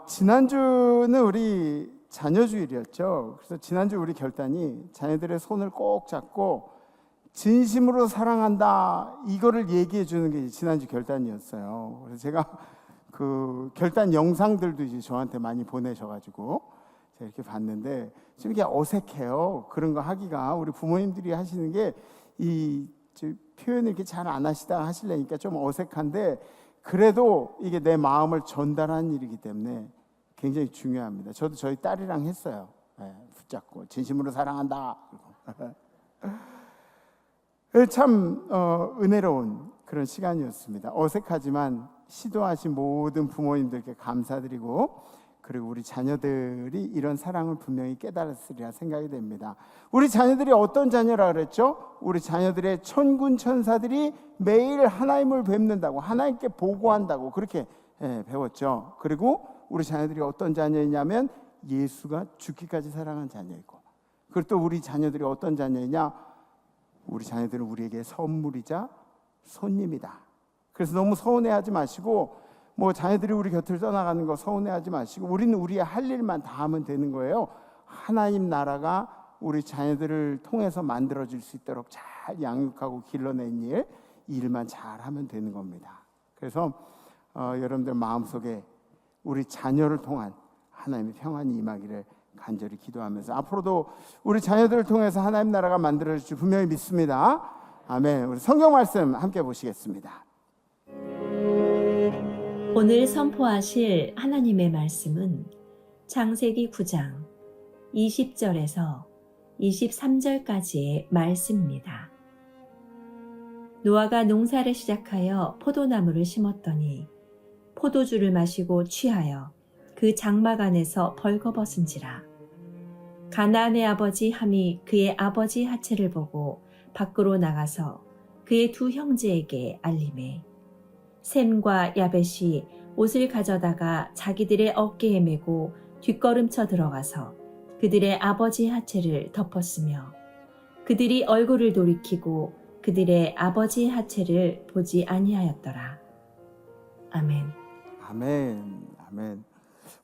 지난주는 우리 자녀주일이었죠. 그래서 지난주 우리 결단이 자녀들의 손을 꼭 잡고 진심으로 사랑한다, 이거를 얘기해 주는 게 지난주 결단이었어요. 그래서 제가 그 결단 영상들도 이제 저한테 많이 보내셔가지고 제가 이렇게 봤는데 좀 이게 어색해요. 그런 거 하기가. 우리 부모님들이 하시는 게 이 표현을 이렇게 잘 안 하시다 하시려니까 좀 어색한데, 그래도 이게 내 마음을 전달하는 일이기 때문에 굉장히 중요합니다. 저도 저희 딸이랑 했어요. 붙잡고 진심으로 사랑한다. 참 은혜로운 그런 시간이었습니다. 어색하지만 시도하신 모든 부모님들께 감사드리고, 그리고 우리 자녀들이 이런 사랑을 분명히 깨달았으리라 생각이 됩니다. 우리 자녀들이 어떤 자녀라 그랬죠? 우리 자녀들의 천군 천사들이 매일 하나님을 뵙는다고, 하나님께 보고한다고 그렇게 배웠죠. 그리고 우리 자녀들이 어떤 자녀이냐면 예수가 죽기까지 사랑한 자녀이고, 그리고 또 우리 자녀들이 어떤 자녀이냐, 우리 자녀들은 우리에게 선물이자 손님이다. 그래서 너무 서운해하지 마시고, 뭐 자녀들이 우리 곁을 떠나가는 거 서운해하지 마시고, 우리는 우리의 할 일만 다 하면 되는 거예요. 하나님 나라가 우리 자녀들을 통해서 만들어질 수 있도록 잘 양육하고 길러낸 이 일만 잘 하면 되는 겁니다. 그래서 여러분들 마음속에 우리 자녀를 통한 하나님의 평안이 임하기를 간절히 기도하면서, 앞으로도 우리 자녀들을 통해서 하나님 나라가 만들어질 줄 분명히 믿습니다. 아멘. 우리 성경 말씀 함께 보시겠습니다. 오늘 선포하실 하나님의 말씀은 창세기 9장 20절에서 23절까지의 말씀입니다. 노아가 농사를 시작하여 포도나무를 심었더니 포도주를 마시고 취하여 그 장막 안에서 벌거벗은지라. 가나안의 아버지 함이 그의 아버지 하체를 보고 밖으로 나가서 그의 두 형제에게 알림해 셈과 야벳이 옷을 가져다가 자기들의 어깨에 메고 뒷걸음쳐 들어가서 그들의 아버지 하체를 덮었으며, 그들이 얼굴을 돌이키고 그들의 아버지 하체를 보지 아니하였더라. 아멘. 아멘. 아멘.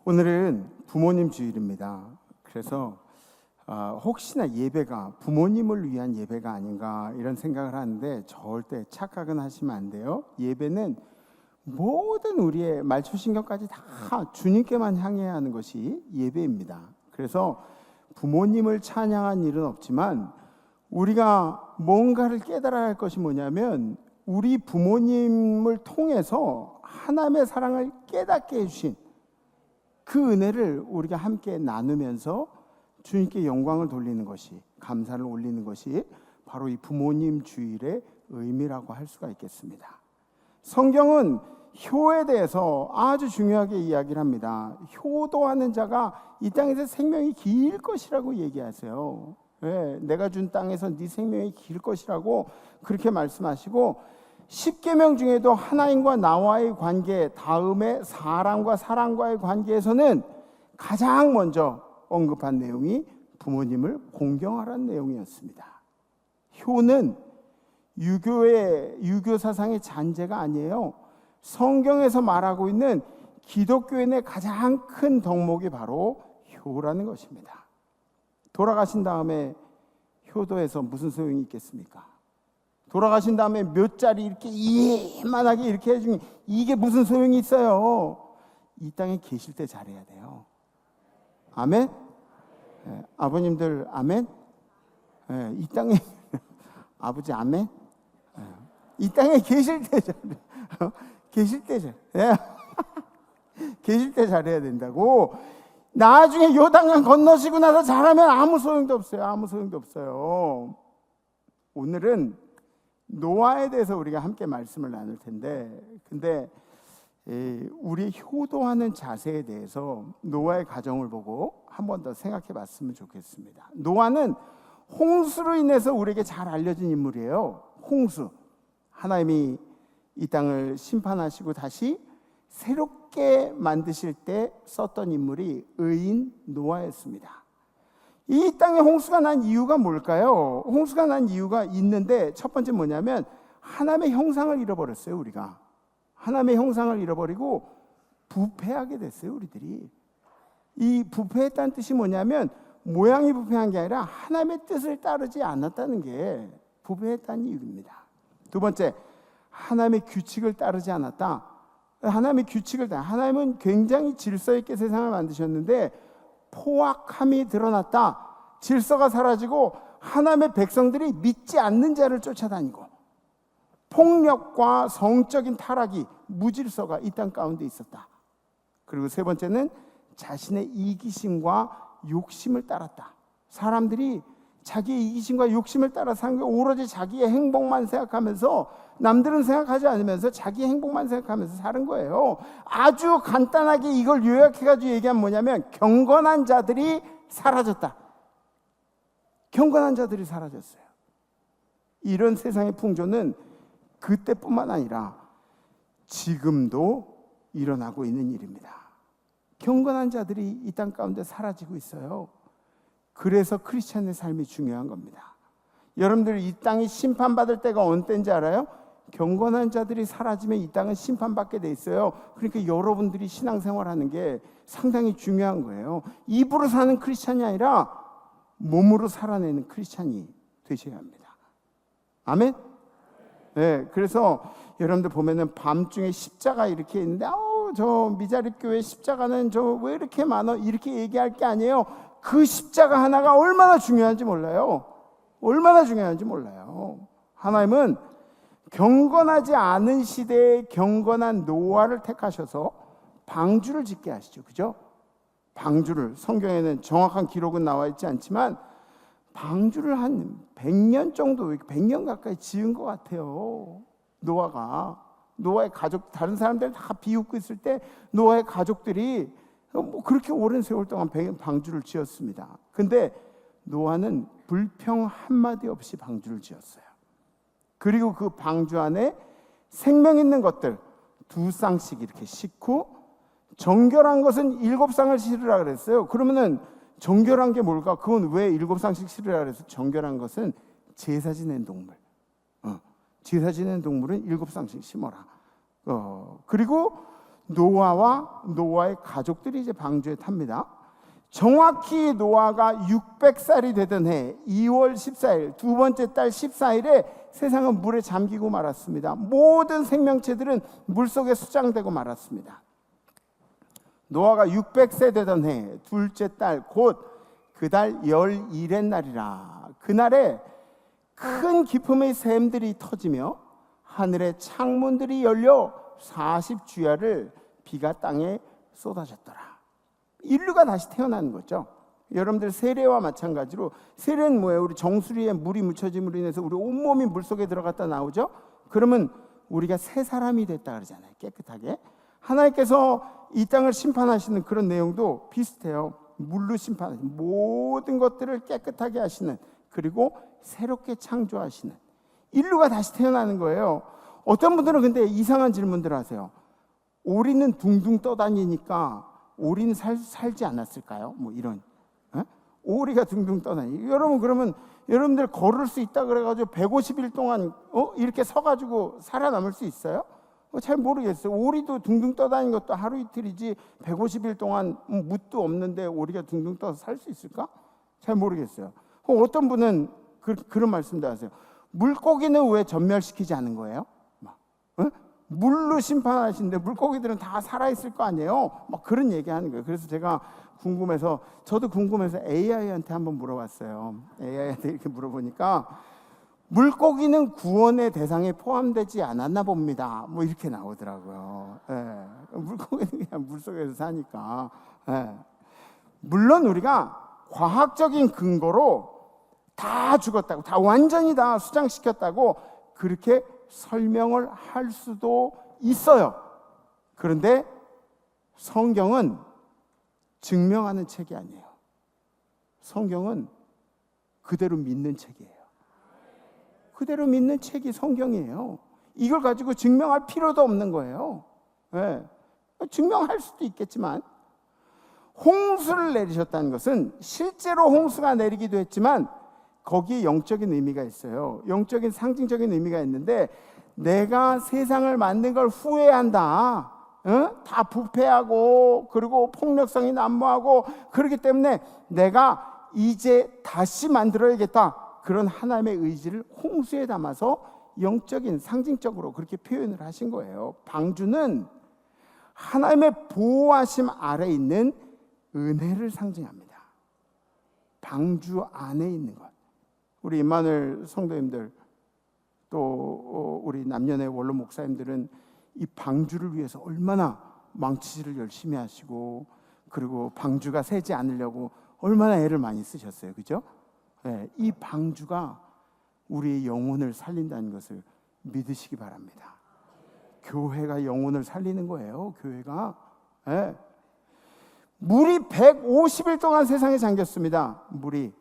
오늘은 부모님 주일입니다. 그래서 혹시나 예배가 부모님을 위한 예배가 아닌가 이런 생각을 하는데, 절대 착각은 하시면 안 돼요. 예배는 모든 우리의 말초신경까지 다 주님께만 향해야 하는 것이 예배입니다. 그래서 부모님을 찬양한 일은 없지만 우리가 뭔가를 깨달아야 할 것이 뭐냐면, 우리 부모님을 통해서 하나님의 사랑을 깨닫게 해주신 그 은혜를 우리가 함께 나누면서 주님께 영광을 돌리는 것이, 감사를 올리는 것이 바로 이 부모님 주일의 의미라고 할 수가 있겠습니다. 성경은 효에 대해서 아주 중요하게 이야기를 합니다. 효도하는 자가 이 땅에서 생명이 길 것이라고 얘기하세요. 내가 준 땅에서 네 생명이 길 것이라고 그렇게 말씀하시고, 십계명 중에도 하나님과 나와의 관계 다음에 사람과 사람과의 관계에서는 가장 먼저 언급한 내용이 부모님을 공경하라는 내용이었습니다. 효는 유교 사상의 잔재가 아니에요. 성경에서 말하고 있는 기독교인의 가장 큰 덕목이 바로 효라는 것입니다. 돌아가신 다음에 효도해서 무슨 소용이 있겠습니까? 돌아가신 다음에 몇 자리 이렇게 이만하게 이렇게 해주니 이게 무슨 소용이 있어요? 이 땅에 계실 때 잘해야 돼요. 아멘? 아버님들 아멘? 이 땅에 아버지 아멘? 이 땅에 계실 때 잘해. 계실 때 잘해. 계실 때 잘해야 된다고. 나중에 요단강 건너시고 나서 잘하면 아무 소용도 없어요. 아무 소용도 없어요. 오늘은 노아에 대해서 우리가 함께 말씀을 나눌 텐데, 근데 우리 효도하는 자세에 대해서 노아의 가정을 보고 한 번 더 생각해 봤으면 좋겠습니다. 노아는 홍수로 인해서 우리에게 잘 알려진 인물이에요. 홍수. 하나님이 이 땅을 심판하시고 다시 새롭게 만드실 때 썼던 인물이 의인 노아였습니다. 이 땅에 홍수가 난 이유가 뭘까요? 홍수가 난 이유가 있는데, 첫 번째 뭐냐면 하나님의 형상을 잃어버렸어요. 우리가 하나님의 형상을 잃어버리고 부패하게 됐어요. 우리들이. 이 부패했다는 뜻이 뭐냐면 모양이 부패한 게 아니라 하나님의 뜻을 따르지 않았다는 게 부패했다는 이유입니다. 두 번째, 하나님의 규칙을 따르지 않았다. 하나님의 규칙을 하나님은 굉장히 질서 있게 세상을 만드셨는데 포악함이 드러났다. 질서가 사라지고 하나님의 백성들이 믿지 않는 자를 쫓아다니고 폭력과 성적인 타락이, 무질서가 이 땅 가운데 있었다. 그리고 세 번째는 자신의 이기심과 욕심을 따랐다. 사람들이 자기의 이기심과 욕심을 따라 사는 게 오로지 자기의 행복만 생각하면서, 남들은 생각하지 않으면서 자기의 행복만 생각하면서 사는 거예요. 아주 간단하게 이걸 요약해가지고 얘기하면 뭐냐면 경건한 자들이 사라졌다. 경건한 자들이 사라졌어요. 이런 세상의 풍조는 그때뿐만 아니라 지금도 일어나고 있는 일입니다. 경건한 자들이 이 땅 가운데 사라지고 있어요. 그래서 크리스찬의 삶이 중요한 겁니다. 여러분들, 이 땅이 심판받을 때가 어느 때인지 알아요? 경건한 자들이 사라지면 이 땅은 심판받게 돼 있어요. 그러니까 여러분들이 신앙생활하는 게 상당히 중요한 거예요. 입으로 사는 크리스찬이 아니라 몸으로 살아내는 크리스찬이 되셔야 합니다. 아멘? 네, 그래서 여러분들 보면은 밤중에 십자가 이렇게 있는데, 저 미자립 교회 십자가는 저 왜 이렇게 많아? 이렇게 얘기할 게 아니에요. 그 십자가 하나가 얼마나 중요한지 몰라요. 얼마나 중요한지 몰라요. 하나님은 경건하지 않은 시대에 경건한 노아를 택하셔서 방주를 짓게 하시죠. 그죠? 방주를, 성경에는 정확한 기록은 나와 있지 않지만 방주를 한 100년 정도, 100년 가까이 지은 것 같아요. 노아의 가족, 다른 사람들 다 비웃고 있을 때 노아의 가족들이 그렇게 오랜 세월 동안 방주를 지었습니다. 근데 노아는 불평 한마디 없이 방주를 지었어요. 그리고 그 방주 안에 생명 있는 것들 2쌍씩 이렇게 싣고, 정결한 것은 7쌍을 실으라 그랬어요. 그러면은 정결한 게 뭘까? 그건 왜 7쌍씩 실으라 그래서 정결한 것은 제사 지낸 동물. 제사 지낸 동물은 7쌍씩 심어라. 그리고 노아와 노아의 가족들이 이제 방주에 탑니다. 정확히 노아가 600살이 되던 해 2월 14일, 두 번째 달 14일에 세상은 물에 잠기고 말았습니다. 모든 생명체들은 물속에 수장되고 말았습니다. 노아가 600세 되던 해 둘째 달, 곧 그 달 11의 날이라. 그날에 큰 기품의 샘들이 터지며 하늘의 창문들이 열려 40주야를 비가 땅에 쏟아졌더라. 인류가 다시 태어나는 거죠. 여러분들 세례와 마찬가지로, 세례는 뭐예요? 우리 정수리에 물이 묻혀짐으로 인해서 우리 온몸이 물속에 들어갔다 나오죠. 그러면 우리가 새 사람이 됐다 그러잖아요. 깨끗하게. 하나님께서 이 땅을 심판하시는 그런 내용도 비슷해요. 물로 심판하시는, 모든 것들을 깨끗하게 하시는, 그리고 새롭게 창조하시는, 인류가 다시 태어나는 거예요. 어떤 분들은 근데 이상한 질문들을 하세요. 오리는 둥둥 떠다니니까 오리는 살지 않았을까요? 뭐 이런. 오리가 둥둥 떠다니. 여러분, 그러면 여러분들 걸을 수 있다 그래가지고 150일 동안 이렇게 서가지고 살아남을 수 있어요? 잘 모르겠어요. 오리도 둥둥 떠다니는 것도 하루 이틀이지 150일 동안 뭇도 없는데 오리가 둥둥 떠서 살 수 있을까? 잘 모르겠어요. 어떤 분은 그런 말씀도 하세요. 물고기는 왜 전멸시키지 않은 거예요? 물로 심판하시는데 물고기들은 다 살아있을 거 아니에요? 막 그런 얘기하는 거예요. 그래서 제가 저도 궁금해서 AI한테 한번 물어봤어요. AI한테 이렇게 물어보니까 물고기는 구원의 대상에 포함되지 않았나 봅니다. 뭐 이렇게 나오더라고요. 예. 물고기는 그냥 물속에서 사니까. 예. 물론 우리가 과학적인 근거로 다 죽었다고, 다 완전히 다 수장시켰다고 그렇게 설명을 할 수도 있어요. 그런데 성경은 증명하는 책이 아니에요. 성경은 그대로 믿는 책이에요. 그대로 믿는 책이 성경이에요. 이걸 가지고 증명할 필요도 없는 거예요. 네. 증명할 수도 있겠지만, 홍수를 내리셨다는 것은 실제로 홍수가 내리기도 했지만 거기에 영적인 의미가 있어요. 영적인 상징적인 의미가 있는데, 내가 세상을 만든 걸 후회한다. 다 부패하고 그리고 폭력성이 난무하고 그렇기 때문에 내가 이제 다시 만들어야겠다. 그런 하나님의 의지를 홍수에 담아서 영적인 상징적으로 그렇게 표현을 하신 거예요. 방주는 하나님의 보호하심 아래 있는 은혜를 상징합니다. 방주 안에 있는 것. 우리 임마누엘 성도님들 또 우리 남녀의 원로 목사님들은 이 방주를 위해서 얼마나 망치질을 열심히 하시고 그리고 방주가 새지 않으려고 얼마나 애를 많이 쓰셨어요. 그죠? 네, 이 방주가 우리의 영혼을 살린다는 것을 믿으시기 바랍니다. 교회가 영혼을 살리는 거예요. 교회가. 네. 물이 150일 동안 세상에 잠겼습니다. 물이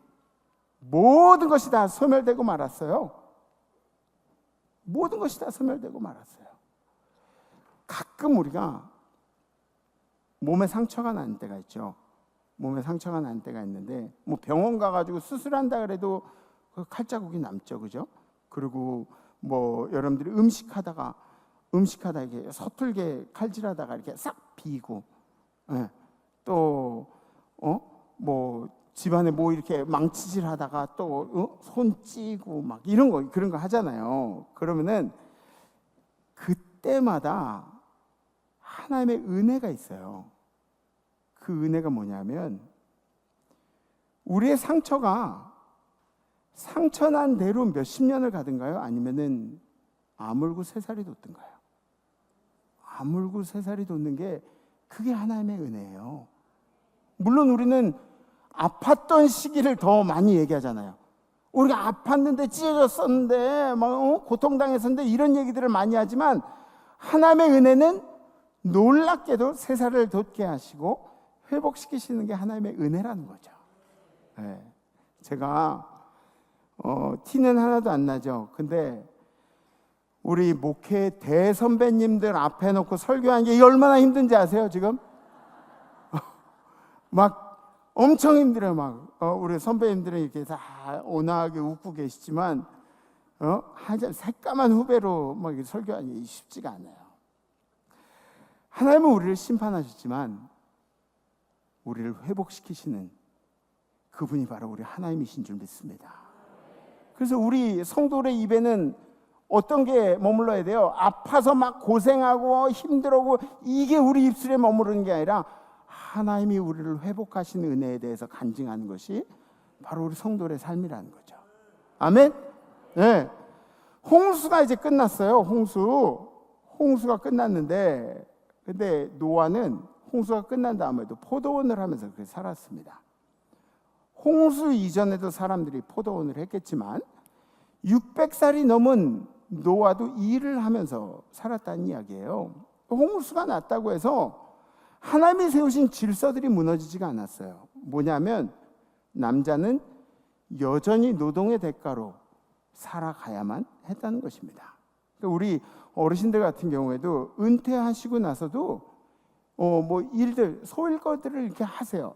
모든 것이 다 소멸되고 말았어요. 모든 것이 다 소멸되고 말았어요. 가끔 우리가 몸에 상처가 난 때가 있죠. 몸에 상처가 난 때가 있는데 뭐 병원 가가지고 수술한다 그래도 그 칼자국이 남죠, 그죠? 그리고 뭐 여러분들이 음식하다가 이렇게 서툴게 칼질하다가 이렇게 싹 비고, 예. 또 뭐 집안에 뭐 이렇게 망치질하다가 또 손 찌고 막 이런 거 그런 거 하잖아요. 그러면은 그때마다 하나님의 은혜가 있어요. 그 은혜가 뭐냐면 우리의 상처가 상처난 대로 몇십 년을 가든가요? 아니면은 아물고 새살이 돋든가요? 아물고 새살이 돋는 게 그게 하나님의 은혜예요. 물론 우리는 아팠던 시기를 더 많이 얘기하잖아요. 우리가 아팠는데 찢어졌었는데 막 고통당했었는데 이런 얘기들을 많이 하지만 하나님의 은혜는 놀랍게도 새살을 돋게 하시고 회복시키시는 게 하나님의 은혜라는 거죠. 네. 제가 티는 하나도 안 나죠. 근데 우리 목회 대선배님들 앞에 놓고 설교하는 게 얼마나 힘든지 아세요? 지금 막 엄청 힘들어요. 막 우리 선배님들은 이렇게 다 온화하게 웃고 계시지만 새까만 후배로 막 설교하는 게 쉽지가 않아요. 하나님은 우리를 심판하셨지만 우리를 회복시키시는 그분이 바로 우리 하나님이신 줄 믿습니다. 그래서 우리 성도들의 입에는 어떤 게 머물러야 돼요? 아파서 막 고생하고 힘들고 이게 우리 입술에 머무르는 게 아니라 하나님이 우리를 회복하신 은혜에 대해서 간증하는 것이 바로 우리 성도의 삶이라는 거죠. 아멘? 네. 홍수가 이제 끝났어요. 홍수가 끝났는데 근데 노아는 홍수가 끝난 다음에도 포도원을 하면서 그렇게 살았습니다. 홍수 이전에도 사람들이 포도원을 했겠지만 600살이 넘은 노아도 일을 하면서 살았다는 이야기예요. 홍수가 났다고 해서 하나님이 세우신 질서들이 무너지지가 않았어요. 뭐냐면 남자는 여전히 노동의 대가로 살아가야만 했다는 것입니다. 우리 어르신들 같은 경우에도 은퇴하시고 나서도 뭐 일들 소일거들을 이렇게 하세요.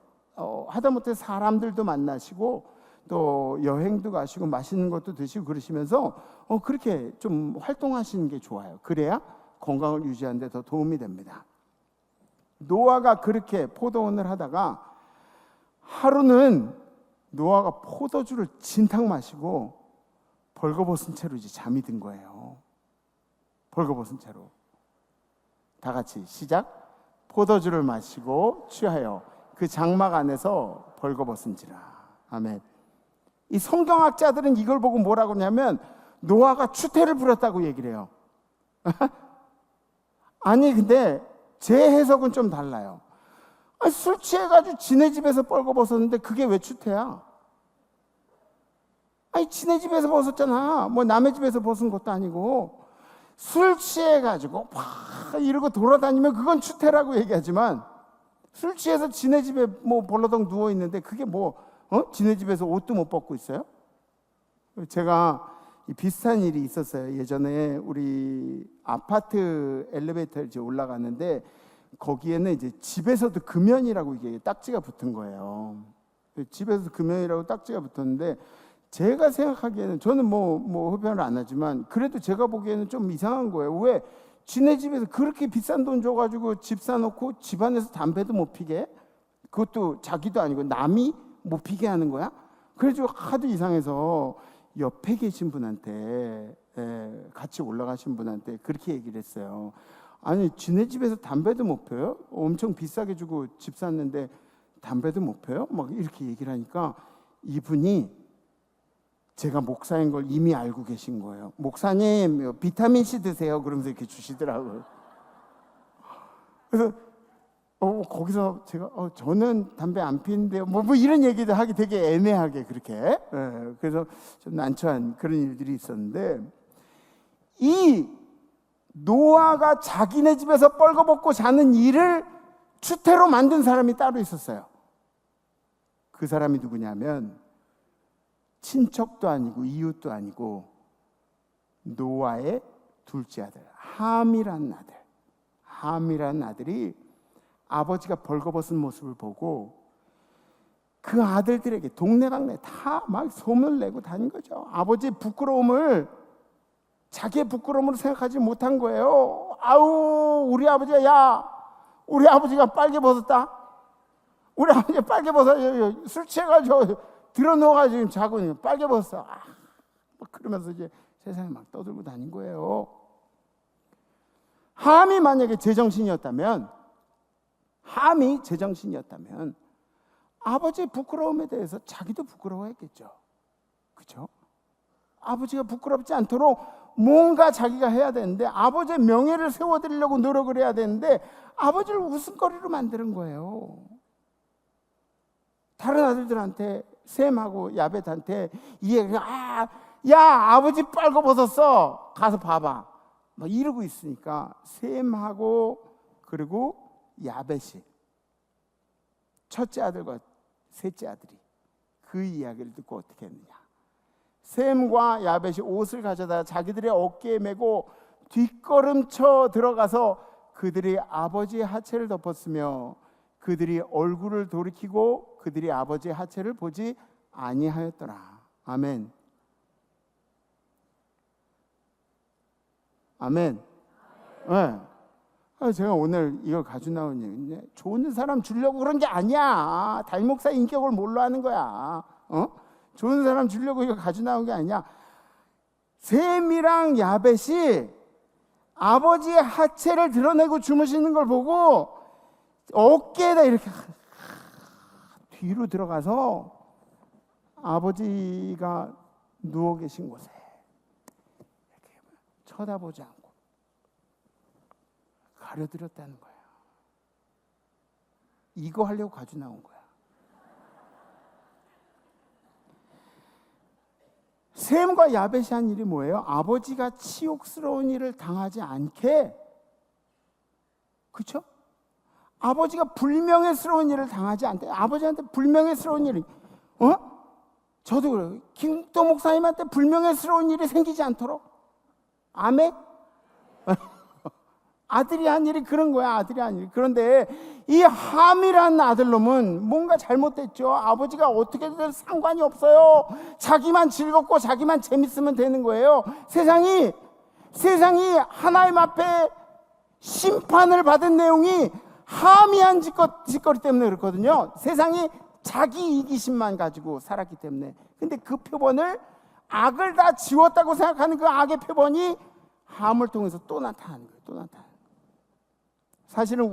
하다못해 사람들도 만나시고 또 여행도 가시고 맛있는 것도 드시고 그러시면서 그렇게 좀 활동하시는 게 좋아요. 그래야 건강을 유지하는 데 더 도움이 됩니다. 노아가 그렇게 포도원을 하다가 하루는 노아가 포도주를 진탕 마시고 벌거벗은 채로 이제 잠이 든 거예요. 벌거벗은 채로. 다 같이 시작. 포도주를 마시고 취하여 그 장막 안에서 벌거벗은지라. 아멘. 이 성경학자들은 이걸 보고 뭐라고 하냐면 노아가 추태를 부렸다고 얘기를 해요. 아니 근데 제 해석은 좀 달라요. 술 취해가지고 지네 집에서 벌거벗었는데 그게 왜 추태야? 아니 지네 집에서 벗었잖아. 뭐 남의 집에서 벗은 것도 아니고 술 취해가지고 막 이러고 돌아다니면 그건 추태라고 얘기하지만 술 취해서 지네 집에 뭐 벌러덩 누워 있는데 그게 뭐 지네 집에서 옷도 못 벗고 있어요? 제가 비슷한 일이 있었어요. 예전에 우리 아파트 엘리베이터에 이제 올라갔는데 거기에는 이제 집에서도 금연이라고 이게 딱지가 붙은 거예요. 집에서도 금연이라고 딱지가 붙었는데 제가 생각하기에는 저는 뭐 흡연을 안 하지만 그래도 제가 보기에는 좀 이상한 거예요. 왜 지네 집에서 그렇게 비싼 돈 줘가지고 집 사놓고 집안에서 담배도 못 피게, 그것도 자기도 아니고 남이 못 피게 하는 거야? 그래가지고 하도 이상해서 옆에 계신 분한테, 같이 올라가신 분한테 그렇게 얘기를 했어요. 아니, 지네 집에서 담배도 못 펴요? 엄청 비싸게 주고 집 샀는데 담배도 못 펴요? 막 이렇게 얘기를 하니까 이분이 제가 목사인 걸 이미 알고 계신 거예요. 목사님, 비타민C 드세요. 그러면서 이렇게 주시더라고요. 그래서 거기서 제가 저는 담배 안 피는데요. 뭐 이런 얘기도 하기 되게 애매하게 그렇게. 그래서 좀 난처한 그런 일들이 있었는데, 이 노아가 자기네 집에서 뻘거벗고 자는 일을 추태로 만든 사람이 따로 있었어요. 그 사람이 누구냐면 친척도 아니고 이웃도 아니고 노아의 둘째 아들 함이라는 아들. 함이라는 아들이 아버지가 벌거벗은 모습을 보고 그 아들들에게 동네방네 다 막 소문을 내고 다닌 거죠. 아버지의 부끄러움을 자기의 부끄러움으로 생각하지 못한 거예요. 아우, 우리 아버지가, 야, 우리 아버지가 빨개 벗었다. 우리 아버지가 빨개 벗어, 술 취해가지고 들어 누워가지고 자고 있는 빨개 벗었어. 그러면서 이제 세상에 막 떠들고 다닌 거예요. 함이 만약에 제정신이었다면, 아버지의 부끄러움에 대해서 자기도 부끄러워했겠죠. 그렇죠? 아버지가 부끄럽지 않도록 뭔가 자기가 해야 되는데, 아버지의 명예를 세워드리려고 노력을 해야 되는데 아버지를 웃음거리로 만드는 거예요. 다른 아들들한테, 셈하고 야벳한테 이 얘기가, 야, 아버지 빨고 벗었어, 가서 봐봐, 막 이러고 있으니까 셈하고 그리고 야벳이, 첫째 아들과 셋째 아들이 그 이야기를 듣고 어떻게 했느냐. 셈과 야벳이 옷을 가져다 자기들의 어깨에 메고 뒷걸음쳐 들어가서 그들이 아버지의 하체를 덮었으며 그들이 얼굴을 돌이키고 그들이 아버지의 하체를 보지 아니하였더라. 아멘. 아멘. 네. 제가 오늘 이걸 가지고 나온 얘기인데, 좋은 사람 주려고 그런 게 아니야. 담임 목사 인격을 뭘로 하는 거야? 좋은 사람 주려고 이거 가지고 나온 게 아니야. 셈이랑 야벳이 아버지의 하체를 드러내고 주무시는 걸 보고 어깨에다 이렇게 뒤로 들어가서 아버지가 누워 계신 곳에 이렇게 쳐다보지 않고 가려드렸다는 거야. 이거 하려고 가지고 나온 거야. 셈과 야벳이 한 일이 뭐예요? 아버지가 치욕스러운 일을 당하지 않게, 그렇죠? 아버지가 불명예스러운 일을 당하지 않게, 아버지한테 불명예스러운 일이, 저도 그래요. 김도 목사님한테 불명예스러운 일이 생기지 않도록. 아멘? 아들이 한 일이 그런 거야. 아들이 한 일이. 그런데 이 함이라는 아들놈은 뭔가 잘못됐죠. 아버지가 어떻게든 상관이 없어요. 자기만 즐겁고 자기만 재밌으면 되는 거예요. 세상이 하나님 앞에 심판을 받은 내용이 함이 한 짓거리 때문에 그렇거든요. 세상이 자기 이기심만 가지고 살았기 때문에. 근데 그 표본을, 악을 다 지웠다고 생각하는 그 악의 표본이 함을 통해서 또 나타나는 거예요. 또 나타나는 거예요. 사실은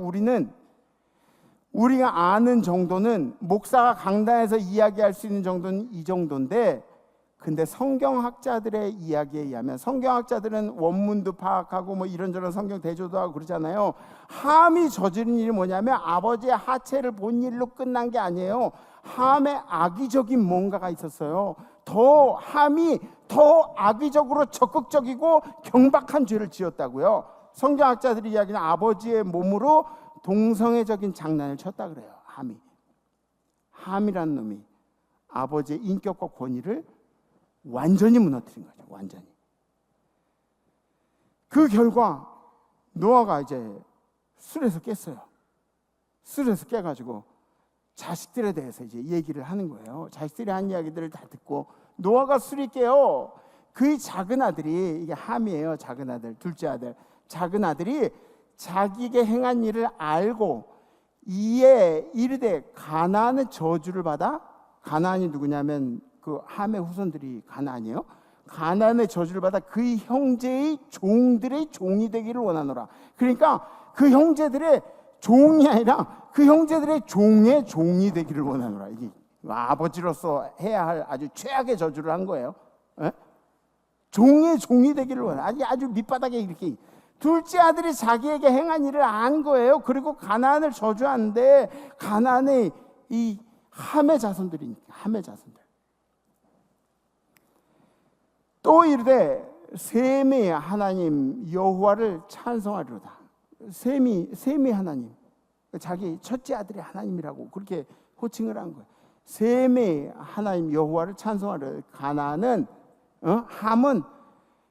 우리가 아는 정도는, 목사가 강단에서 이야기할 수 있는 정도는 이 정도인데, 근데 성경학자들의 이야기에 의하면, 성경학자들은 원문도 파악하고 뭐 이런저런 성경 대조도 하고 그러잖아요. 함이 저지른 일이 뭐냐면 아버지의 하체를 본 일로 끝난 게 아니에요. 함에 악의적인 뭔가가 있었어요. 함이 더 악의적으로 적극적이고 경박한 죄를 지었다고요. 성경학자들이 이야기는 아버지의 몸으로 동성애적인 장난을 쳤다 그래요. 함이라는 놈이 아버지의 인격과 권위를 완전히 무너뜨린 거죠. 완전히. 그 결과 노아가 이제 술에서 깼어요. 술에서 깨가지고 자식들에 대해서 이제 얘기를 하는 거예요. 자식들이 한 이야기들을 다 듣고 노아가 술이 깨요. 그 작은 아들이, 이게 함이에요. 작은 아들, 둘째 아들. 작은 아들이 자기에게 행한 일을 알고 이에 이르되 가나안의 저주를 받아, 가나안이 누구냐면 그 함의 후손들이 가나안이에요. 가나안의 저주를 받아 그의 형제의 종들의 종이 되기를 원하노라. 그러니까 그 형제들의 종이 아니라 그 형제들의 종의 종이 되기를 원하노라. 이게 아버지로서 해야 할 아주 최악의 저주를 한 거예요. 에? 종의 종이 되기를 원하노라. 아주 밑바닥에 이렇게. 둘째 아들이 자기에게 행한 일을 안 거예요. 그리고 가나안을 저주하는데 가나안의 이 함의 자손들이니까, 함의 자손들. 또 이르되 셈이 하나님 여호와를 찬송하리로다. 셈이 하나님, 자기 첫째 아들이 하나님이라고 그렇게 호칭을 한 거예요. 셈이 하나님 여호와를 찬송하리로다. 가나안은 함은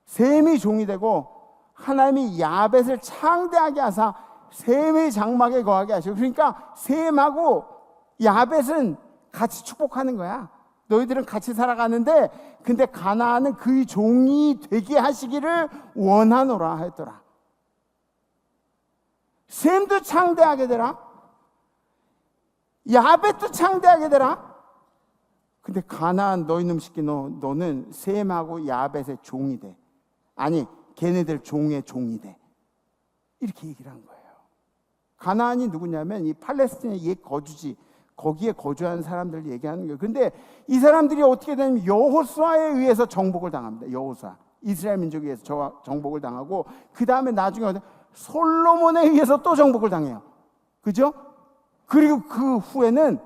셈이 종이 되고 하나님이 야벳을 창대하게 하사 셈의 장막에 거하게 하시고, 그러니까 셈하고 야벳은 같이 축복하는 거야. 너희들은 같이 살아가는데 근데 가나안은 그의 종이 되게 하시기를 원하노라 했더라. 셈도 창대하게 되라, 야벳도 창대하게 되라. 근데 가나안 너희 놈 새끼 너는 셈하고 야벳의 종이 돼. 아니 걔네들 종의 종이 돼. 이렇게 얘기를 한 거예요. 가나안이 누구냐면 이 팔레스틴의 옛 거주지, 거기에 거주하는 사람들 얘기하는 거예요. 근데 이 사람들이 어떻게 되냐면 여호수아에 의해서 정복을 당합니다. 여호수아, 이스라엘 민족에 의해서 정복을 당하고, 그 다음에 나중에 솔로몬에 의해서 또 정복을 당해요. 그죠? 그리고 그 후에는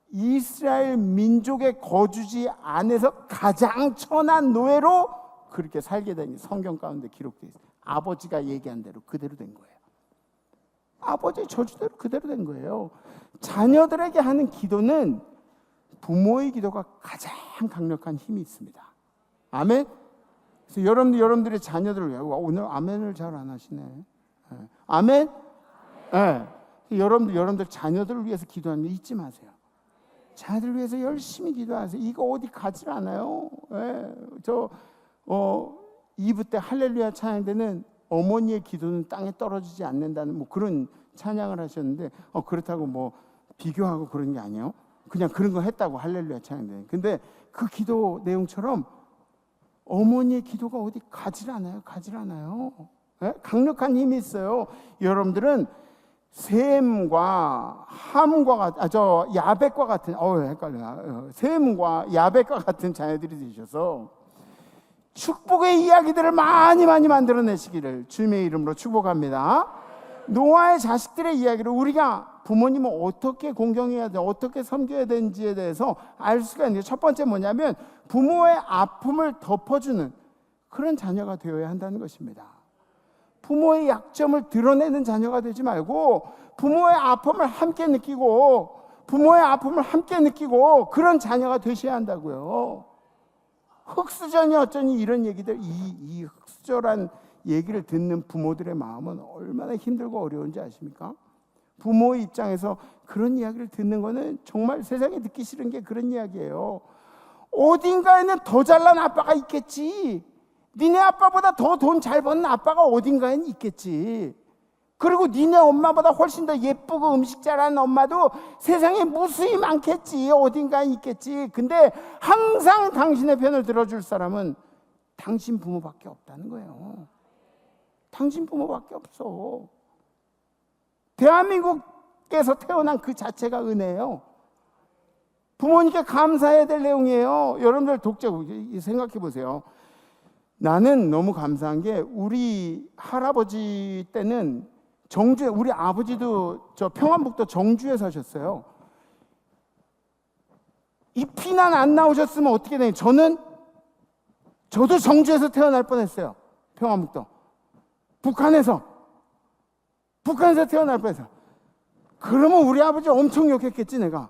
이스라엘 민족의 거주지 안에서 가장 천한 노예로 그렇게 살게 된 게 성경 가운데 기록되어 있어요. 아버지가 얘기한 대로 그대로 된 거예요. 아버지의 저주대로 그대로 된 거예요. 자녀들에게 하는 기도는 부모의 기도가 가장 강력한 힘이 있습니다. 아멘. 그래서 여러분들의 자녀들을 위해, 오늘 아멘을 잘 안 하시네. 네. 아멘. 네. 여러분들 자녀들을 위해서 기도하는 거 잊지 마세요. 자녀들을 위해서 열심히 기도하세요. 이거 어디 가지 않아요. 네. 2부 때 할렐루야 찬양 때는 어머니의 기도는 땅에 떨어지지 않는다는 뭐 그런 찬양을 하셨는데, 그렇다고 뭐 비교하고 그런 게 아니에요. 그냥 그런 거 했다고 할렐루야 찬양 때. 근데 그 기도 내용처럼 어머니의 기도가 어디 가지 않아요. 네? 강력한 힘이 있어요. 여러분들은 셈과 함과 야벳과 같은, 헷갈려. 셈과 야벳과 같은 자녀들이 되셔서 축복의 이야기들을 많이 만들어내시기를 주님의 이름으로 축복합니다. 노아의 자식들의 이야기를 우리가 부모님을 어떻게 공경해야 돼, 어떻게 섬겨야 되는지에 대해서 알 수가 있는데, 첫 번째 뭐냐면 부모의 아픔을 덮어주는 그런 자녀가 되어야 한다는 것입니다. 부모의 약점을 드러내는 자녀가 되지 말고 부모의 아픔을 함께 느끼고 그런 자녀가 되셔야 한다고요. 흑수저니 어쩌니 이런 얘기들, 이 흑수저란 얘기를 듣는 부모들의 마음은 얼마나 힘들고 어려운지 아십니까? 부모의 입장에서 그런 이야기를 듣는 거는 정말 세상에 듣기 싫은 게 그런 이야기예요. 어딘가에는 더 잘난 아빠가 있겠지. 니네 아빠보다 더 돈 잘 버는 아빠가 어딘가에는 있겠지. 그리고 니네 엄마보다 훨씬 더 예쁘고 음식 잘하는 엄마도 세상에 무수히 많겠지. 어딘가에 있겠지. 근데 항상 당신의 편을 들어줄 사람은 당신 부모밖에 없다는 거예요. 당신 부모밖에 없어. 대한민국에서 태어난 그 자체가 은혜예요. 부모님께 감사해야 될 내용이에요. 여러분들 독자 생각해 보세요. 나는 너무 감사한 게 우리 할아버지 때는 정주에, 우리 아버지도 저 평안북도 정주에 사셨어요. 이 피난 안 나오셨으면 어떻게 되냐. 저도 정주에서 태어날 뻔했어요. 평안북도. 북한에서 태어날 뻔했어요. 그러면 우리 아버지 엄청 욕했겠지 내가.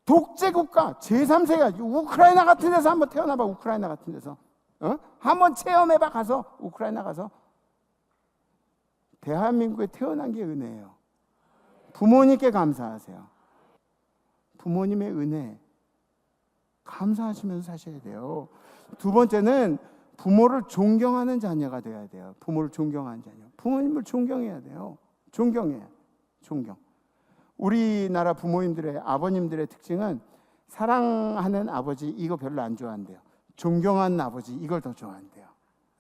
독재국가 제3세가 우크라이나 같은 데서 한번 태어나봐. 우크라이나 같은 데서 한번 체험해봐. 가서 우크라이나 가서. 대한민국에 태어난 게 은혜예요. 부모님께 감사하세요. 부모님의 은혜 감사하시면서 사셔야 돼요. 두 번째는 부모를 존경하는 자녀가 되어야 돼요. 부모를 존경하는 자녀. 부모님을 존경해야 돼요. 존경해요. 존경. 우리나라 부모님들의, 아버님들의 특징은 사랑하는 아버지 이거 별로 안 좋아한대요. 존경하는 아버지 이걸 더 좋아한대요.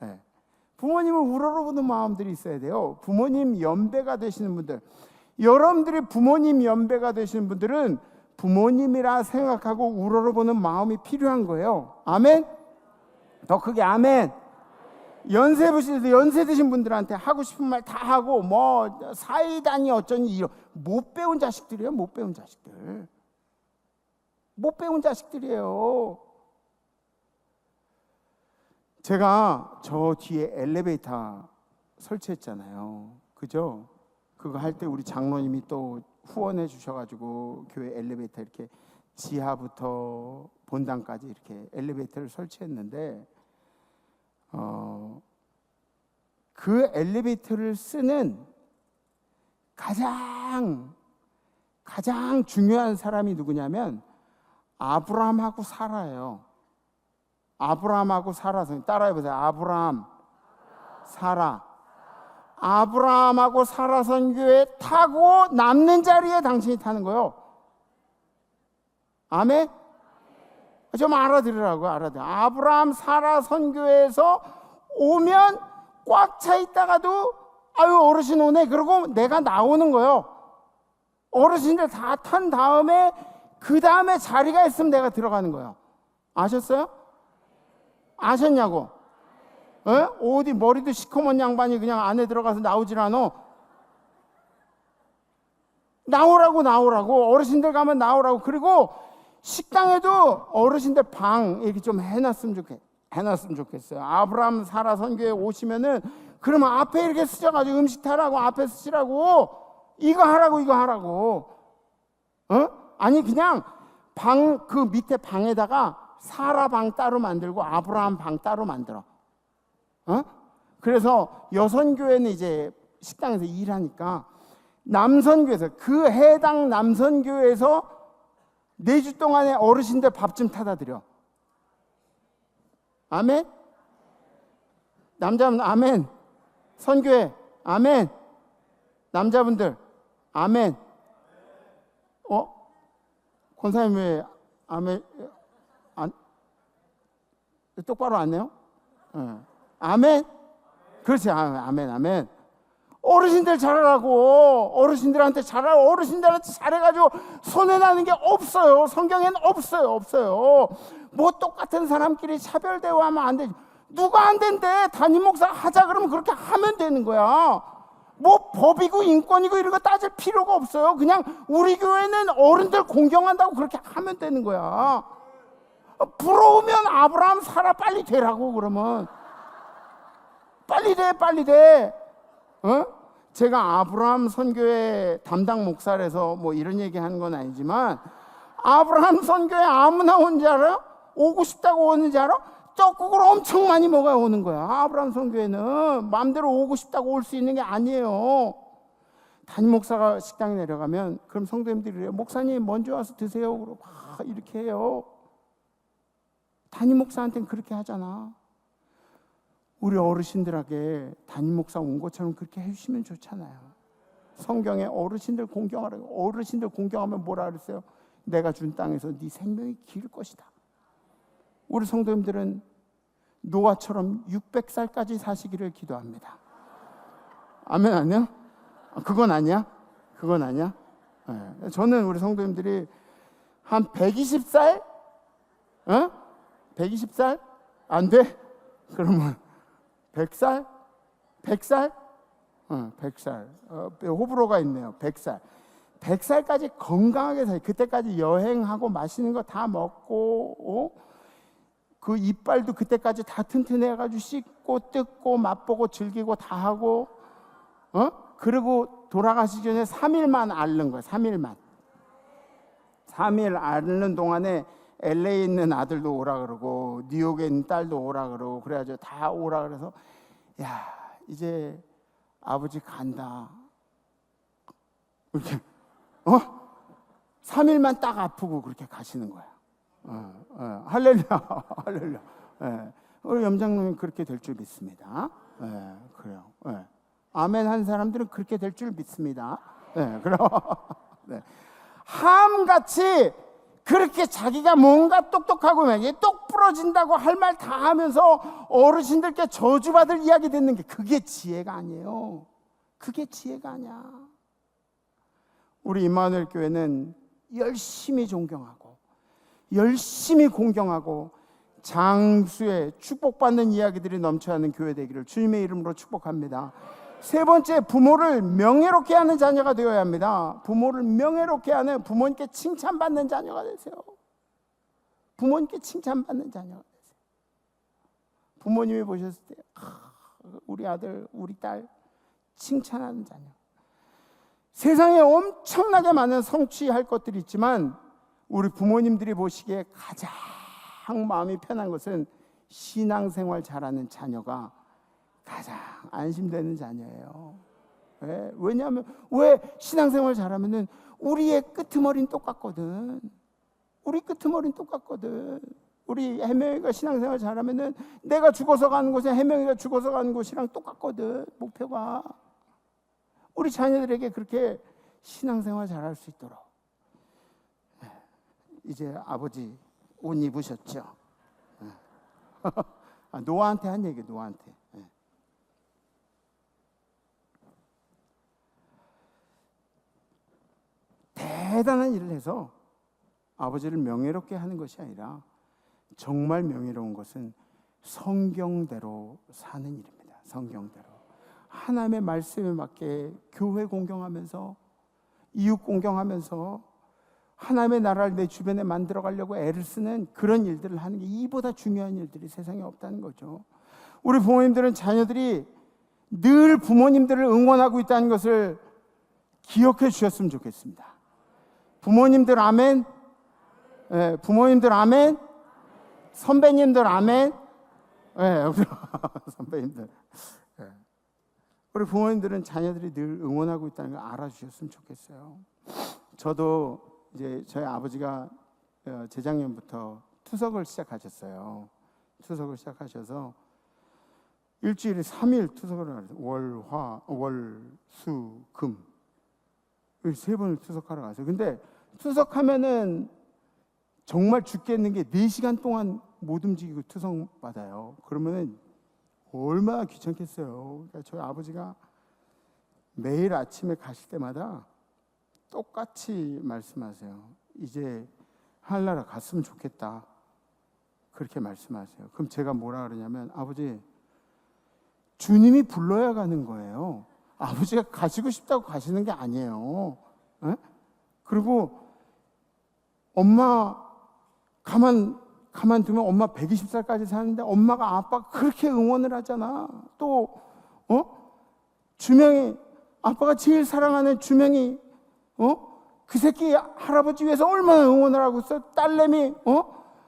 네. 부모님을 우러러보는 마음들이 있어야 돼요. 부모님 연배가 되시는 분들, 여러분들이 부모님 연배가 되시는 분들은 부모님이라 생각하고 우러러보는 마음이 필요한 거예요. 아멘? 더 크게 아멘. 연세 드신 분들한테 하고 싶은 말 다 하고 뭐 사이다니 어쩌니 이런 못 배운 자식들이에요. 못 배운 자식들. 못 배운 자식들이에요. 제가 저 뒤에 엘리베이터 설치했잖아요. 그죠? 그거 할 때 우리 장로님이 또 후원해 주셔가지고 교회 엘리베이터 이렇게 지하부터 본당까지 이렇게 엘리베이터를 설치했는데 그 엘리베이터를 쓰는 가장 중요한 사람이 누구냐면 아브라함하고 사라예요. 아브라함하고 사라. 따라해보세요. 아브라함, 사라. 아브라함하고 사라 선교에 타고 남는 자리에 당신이 타는 거예요. 아멘? 좀 알아들으라고. 아브라함, 사라 선교에서 오면 꽉 차 있다가도 아유 어르신 오네 그러고 내가 나오는 거예요. 어르신들 다 탄 다음에 그 다음에 자리가 있으면 내가 들어가는 거예요. 아셨어요? 아셨냐고? 에? 어디 머리도 시커먼 양반이 그냥 안에 들어가서 나오질 않아. 나오라고. 어르신들 가면 나오라고. 그리고 식당에도 어르신들 방 이렇게 좀 해놨으면 좋겠어요. 아브라함 사라 선교에 오시면은 그러면 앞에 이렇게 쓰셔가지고 음식 타라고 앞에 쓰시라고 이거 하라고. 아니 그냥 방 그 밑에 방에다가 사라 방 따로 만들고 아브라함 방 따로 만들어. 그래서 여선교회는 이제 식당에서 일하니까 남선교회에서 그 해당 남선교회에서 4주 동안에 어르신들 밥 좀 타다 드려. 아멘? 남자분 아멘. 선교회 아멘. 남자분들 아멘. 권사님 왜 아멘? 똑바로 안 해요? 아멘? 그렇지. 아멘. 어르신들 잘하라고. 어르신들한테 잘해가지고 손해나는 게 없어요. 성경에는 없어요. 뭐 똑같은 사람끼리 차별 대우하면 안 되지. 누가 안 된대? 담임 목사 하자 그러면 그렇게 하면 되는 거야. 뭐 법이고 인권이고 이런 거 따질 필요가 없어요. 그냥 우리 교회는 어른들 공경한다고 그렇게 하면 되는 거야. 부러우면 아브라함 사라 빨리 되라고. 그러면 빨리 돼. 제가 아브라함 선교회 담당 목사라서 뭐 이런 얘기 하는 건 아니지만 아브라함 선교회 아무나 오는 줄 알아요? 오고 싶다고 오는 줄 알아? 떡국을 엄청 많이 먹어야 오는 거야. 아브라함 선교회는 마음대로 오고 싶다고 올 수 있는 게 아니에요. 담임 목사가 식당에 내려가면 그럼 성도님들이 그래요. 목사님 먼저 와서 드세요. 그러고 막 이렇게 해요. 담임 목사한테는 그렇게 하잖아. 우리 어르신들에게 담임 목사 온 것처럼 그렇게 해주시면 좋잖아요. 성경에 어르신들 공경하라고. 어르신들 공경하면 뭐라 그랬어요? 내가 준 땅에서 네 생명이 길 것이다. 우리 성도님들은 노아처럼 600살까지 사시기를 기도합니다. 아멘 아니요? 그건 아니야? 네. 저는 우리 성도님들이 한 120살? 120살? 안 돼? 그러면 100살? 100살? 100살. 호불호가 있네요. 100살. 100살까지 건강하게 살아요. 그때까지 여행하고 맛있는 거 다 먹고 그 이빨도 그때까지 다 튼튼해가지고 씻고 뜯고 맛보고 즐기고 다 하고 그리고 돌아가시기 전에 3일만 앓는 거예요. 3일 앓는 동안에 LA에 있는 아들도 오라 그러고 뉴욕에 있는 딸도 오라 그러고 그래가지고 다 오라 그래서 야 이제 아버지 간다 이렇게 3일만 딱 아프고 그렇게 가시는 거야. 할렐루야. 우리 염장님이 그렇게 될 줄 믿습니다. 예, 그래요. 예. 아멘 한 사람들은 그렇게 될 줄 믿습니다. 예, 그럼 네. 함같이 그렇게 자기가 뭔가 똑똑하고 똑 부러진다고 할 말 다 하면서 어르신들께 저주받을 이야기 듣는 게 그게 지혜가 아니에요. 그게 지혜가 아니야. 우리 임마누엘 교회는 열심히 존경하고 열심히 공경하고 장수의 축복받는 이야기들이 넘쳐야 하는 교회 되기를 주님의 이름으로 축복합니다. 세 번째, 부모를 명예롭게 하는 자녀가 되어야 합니다. 부모를 명예롭게 하는, 부모님께 칭찬받는 자녀가 되세요. 부모님께 칭찬받는 자녀가 되세요. 부모님이 보셨을 때 우리 아들, 우리 딸 칭찬하는 자녀. 세상에 엄청나게 많은 성취할 것들이 있지만 우리 부모님들이 보시기에 가장 마음이 편한 것은 신앙생활 잘하는 자녀가 가장 안심되는 자녀예요. 왜냐하면 왜 신앙생활 잘하면은 우리의 끄트머리는 똑같거든. 우리 끄트머리는 똑같거든. 우리 해명이가 신앙생활 잘하면은 내가 죽어서 가는 곳에 해명이가 죽어서 가는 곳이랑 똑같거든. 목표가. 우리 자녀들에게 그렇게 신앙생활 잘할 수 있도록. 이제 아버지 옷 입으셨죠? 노아한테 한 얘기, 노아한테. 대단한 일을 해서 아버지를 명예롭게 하는 것이 아니라 정말 명예로운 것은 성경대로 사는 일입니다. 성경대로 하나님의 말씀에 맞게 교회 공경하면서 이웃 공경하면서 하나님의 나라를 내 주변에 만들어 가려고 애를 쓰는 그런 일들을 하는 게 이보다 중요한 일들이 세상에 없다는 거죠. 우리 부모님들은 자녀들이 늘 부모님들을 응원하고 있다는 것을 기억해 주셨으면 좋겠습니다. 부모님들 아멘. 네, 부모님들 아멘. 선배님들 아멘. 네, 선배님들. 네. 우리 부모님들은 자녀들이 늘 응원하고 있다는 걸 알아주셨으면 좋겠어요. 저도 이제 저희 아버지가 재작년부터 투석을 시작하셨어요. 투석을 시작하셔서 일주일에 3일 투석을 하세요. 월, 화, 월, 수, 금. 3번을 투석하러 가세요. 근데 투석하면은 정말 죽겠는 게 4시간 동안 못 움직이고 투석 받아요. 그러면은 얼마나 귀찮겠어요. 그러니까 저희 아버지가 매일 아침에 가실 때마다 똑같이 말씀하세요. 이제 하늘나라 갔으면 좋겠다. 그렇게 말씀하세요. 그럼 제가 뭐라 그러냐면 아버지 주님이 불러야 가는 거예요. 아버지가 가시고 싶다고 가시는 게 아니에요. 에? 그리고 엄마 가만두면 엄마 120살까지 사는데 엄마가 아빠가 그렇게 응원을 하잖아. 또 주명이 아빠가 제일 사랑하는 주명이 그 새끼 할아버지 위해서 얼마나 응원을 하고 있어. 딸내미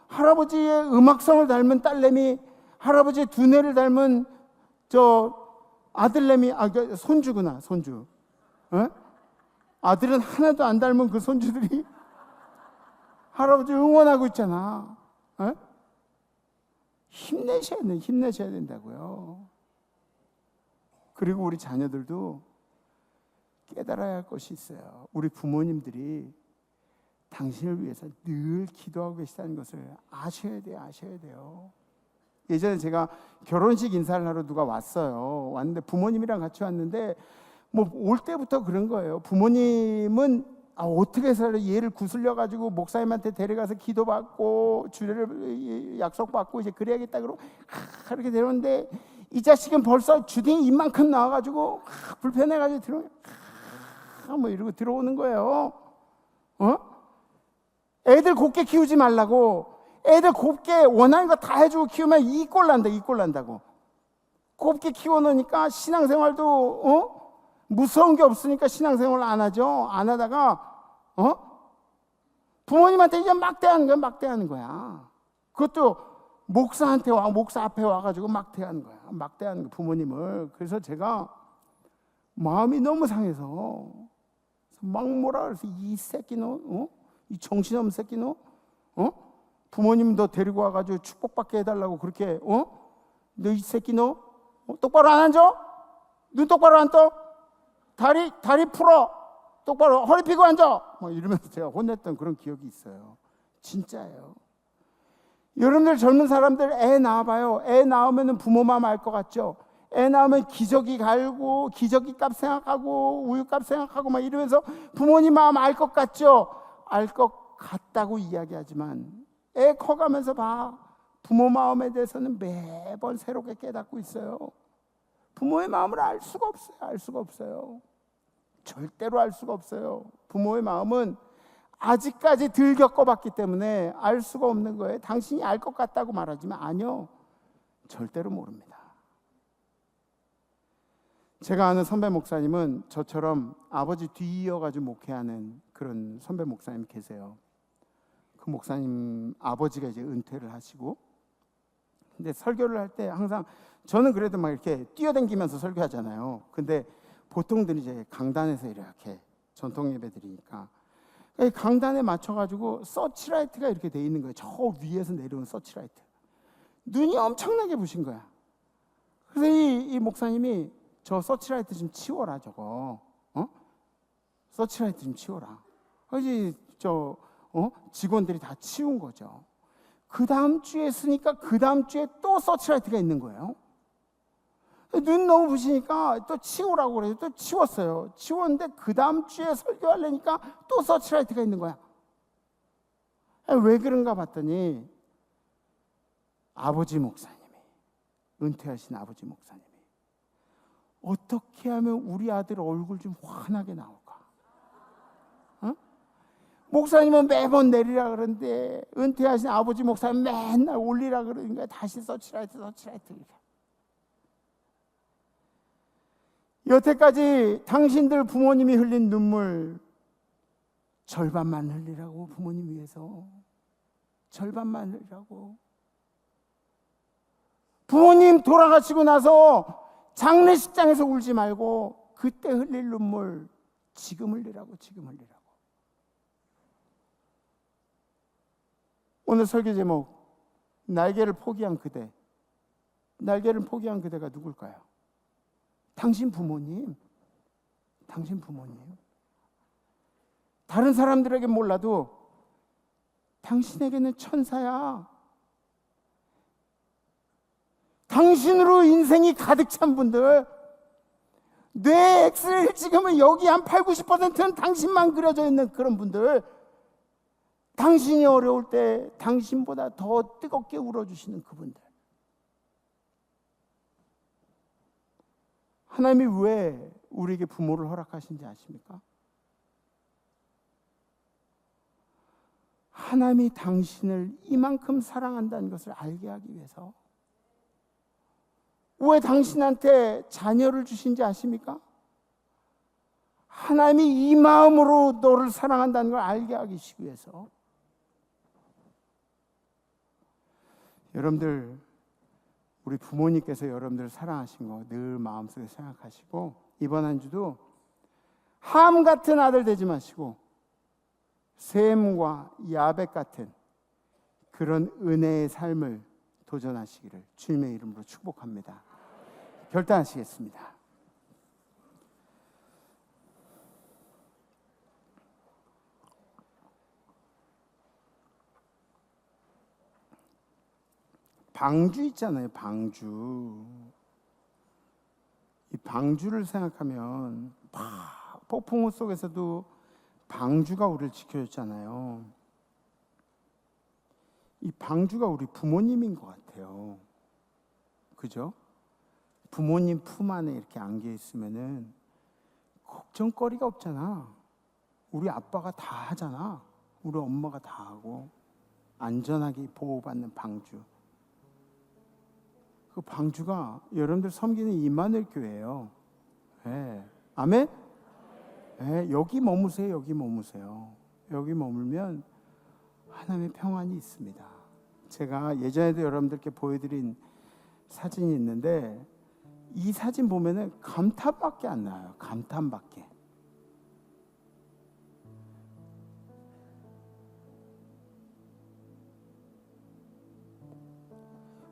할아버지의 음악성을 닮은 딸내미, 할아버지의 두뇌를 닮은 저 아들내미, 손주구나, 손주. 아들은 하나도 안 닮은 그 손주들이 할아버지 응원하고 있잖아. 힘내셔야 된다고요. 그리고 우리 자녀들도 깨달아야 할 것이 있어요. 우리 부모님들이 당신을 위해서 늘 기도하고 계시다는 것을 아셔야 돼요. 예전에 제가 결혼식 인사를 하러 누가 왔는데 부모님이랑 같이 왔는데 뭐 올 때부터 그런 거예요. 부모님은 어떻게 해서 얘를 구슬려 가지고 목사님한테 데려가서 기도받고 주례를 약속받고 이제 그래야겠다 그러고 그렇게 데려오는데 이 자식은 벌써 주둥이 이만큼 나와가지고 불편해가지고 뭐 이러고 들어오는 거예요. 애들 곱게 키우지 말라고. 애들 곱게 원하는 거 다 해주고 키우면 이 꼴 난다고. 곱게 키워놓으니까 신앙생활도 무서운 게 없으니까 신앙생활을 안 하죠. 안 하다가 부모님한테 이제 막대하는 거야. 그것도 목사 앞에 와가지고 막대하는 거야. 부모님을. 그래서 제가 마음이 너무 상해서 막 뭐라 그래서 이 새끼 너, 이 정신없는 새끼 너, 부모님 너 데리고 와가지고 축복받게 해달라고 그렇게 너 이 새끼 너 똑바로 안 앉아? 눈 똑바로 안 떠? 다리 풀어. 똑바로 허리 펴고 앉아. 뭐 이러면서 제가 혼냈던 그런 기억이 있어요. 진짜예요. 여러분들 젊은 사람들 애 낳아봐요. 애 낳으면 부모 마음 알 것 같죠? 애 낳으면 기저귀 갈고 기저귀 값 생각하고 우유 값 생각하고 막 이러면서 부모님 마음 알 것 같죠? 알 것 같다고 이야기하지만 애 커가면서 봐. 부모 마음에 대해서는 매번 새롭게 깨닫고 있어요. 부모의 마음을 알 수가 없어요. 알 수가 없어요. 절대로 알 수가 없어요. 부모의 마음은 아직까지 덜 겪어봤기 때문에 알 수가 없는 거예요. 당신이 알 것 같다고 말하지만 아니요. 절대로 모릅니다. 제가 아는 선배 목사님은 저처럼 아버지 뒤이어가지고 목회하는 그런 선배 목사님 계세요. 그 목사님 아버지가 이제 은퇴를 하시고, 근데 설교를 할 때 항상 저는 그래도 막 이렇게 뛰어다니면서 설교하잖아요. 근데 보통들 이제 강단에서 이렇게 전통 예배 드리니까 강단에 맞춰가지고 서치라이트가 이렇게 돼 있는 거예요. 저 위에서 내려온 서치라이트. 눈이 엄청나게 부신 거야. 그래서 이 목사님이 저 서치라이트 좀 치워라 저거. 서치라이트 좀 치워라. 그래서 직원들이 다 치운 거죠. 그 다음 주에 쓰니까 그 다음 주에 또 서치라이트가 있는 거예요. 눈 너무 부시니까 또 치우라고 그래서 또 치웠어요. 치웠는데 그 다음 주에 설교하려니까 또 서치라이트가 있는 거야. 왜 그런가 봤더니 아버지 목사님이, 은퇴하신 아버지 목사님이 어떻게 하면 우리 아들 얼굴 좀 환하게 나올까? 목사님은 매번 내리라 그러는데 은퇴하신 아버지 목사님 맨날 올리라 그러니까 다시 서치라이트. 여태까지 당신들 부모님이 흘린 눈물 절반만 흘리라고. 부모님 위해서 절반만 흘리라고. 부모님 돌아가시고 나서 장례식장에서 울지 말고 그때 흘릴 눈물 지금 흘리라고. 오늘 설교 제목, 날개를 포기한 그대. 날개를 포기한 그대가 누굴까요? 당신 부모님. 다른 사람들에게 몰라도 당신에게는 천사야. 당신으로 인생이 가득 찬 분들, 뇌 엑스레이를 찍으면 여기 한 8, 90%는 당신만 그려져 있는 그런 분들, 당신이 어려울 때 당신보다 더 뜨겁게 울어주시는 그분들. 하나님이 왜 우리에게 부모를 허락하신지 아십니까? 하나님이 당신을 이만큼 사랑한다는 것을 알게 하기 위해서. 왜 당신한테 자녀를 주신지 아십니까? 하나님이 이 마음으로 너를 사랑한다는 걸 알게 하기 위해서. 여러분들, 우리 부모님께서 여러분들 사랑하신 거 늘 마음속에 생각하시고, 이번 한 주도 함 같은 아들 되지 마시고 셈과 야벳 같은 그런 은혜의 삶을 도전하시기를 주님의 이름으로 축복합니다. 결단하시겠습니다. 방주 있잖아요. 방주. 이 방주를 생각하면 폭풍우 속에서도 방주가 우리를 지켜줬잖아요. 이 방주가 우리 부모님인 것 같아요. 그죠? 부모님 품 안에 이렇게 안겨 있으면은 걱정거리가 없잖아. 우리 아빠가 다 하잖아. 우리 엄마가 다 하고 안전하게 보호받는 방주. 그 방주가 여러분들 섬기는 임마누엘 교회예요. 네. 아멘? 네, 여기 머무세요. 여기 머물면 하나님의 평안이 있습니다. 제가 예전에도 여러분들께 보여드린 사진이 있는데 이 사진 보면은 감탄밖에 안 나와요. 감탄밖에.